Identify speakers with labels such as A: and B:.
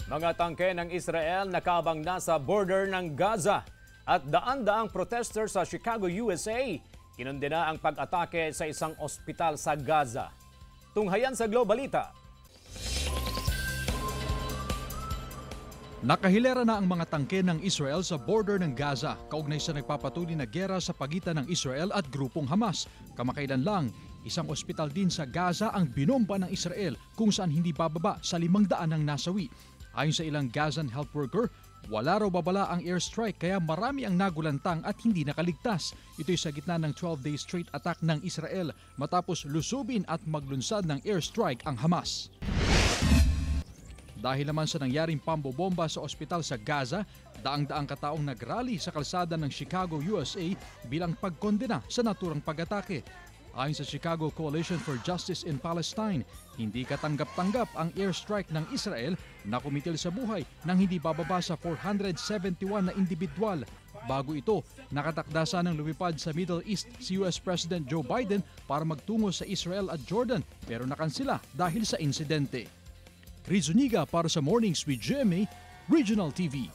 A: Mga tangke ng Israel nakabang na sa border ng Gaza at daan-daang protester sa Chicago, USA, kinundena ang pag-atake sa isang ospital sa Gaza. Tunghayan sa Globalita.
B: Nakahilera na ang mga tangke ng Israel sa border ng Gaza kaugnay sa nagpapatuloy na giyera sa pagitan ng Israel at grupong Hamas. Kamakailan lang, isang ospital din sa Gaza ang binomba ng Israel kung saan hindi bababa sa 500 ang nasawi. Ayon sa ilang Gazan health worker, wala raw babala ang airstrike kaya marami ang nagulantang at hindi nakaligtas. Ito'y sa gitna ng 12-day straight attack ng Israel matapos lusubin at maglunsad ng airstrike ang Hamas. Dahil naman sa nangyaring pambobomba sa ospital sa Gaza, daang-daang kataong nagrally sa kalsada ng Chicago, USA bilang pagkondena sa naturang pag-atake. Ayon sa Chicago Coalition for Justice in Palestine, hindi katanggap-tanggap ang airstrike ng Israel na kumitil sa buhay nang hindi bababa sa 471 na individual. Bago ito, nakatakda ng lumipad sa Middle East si US President Joe Biden para magtungo sa Israel at Jordan pero nakansila dahil sa insidente. Chris Zuniga para sa Mornings with GMA Regional TV.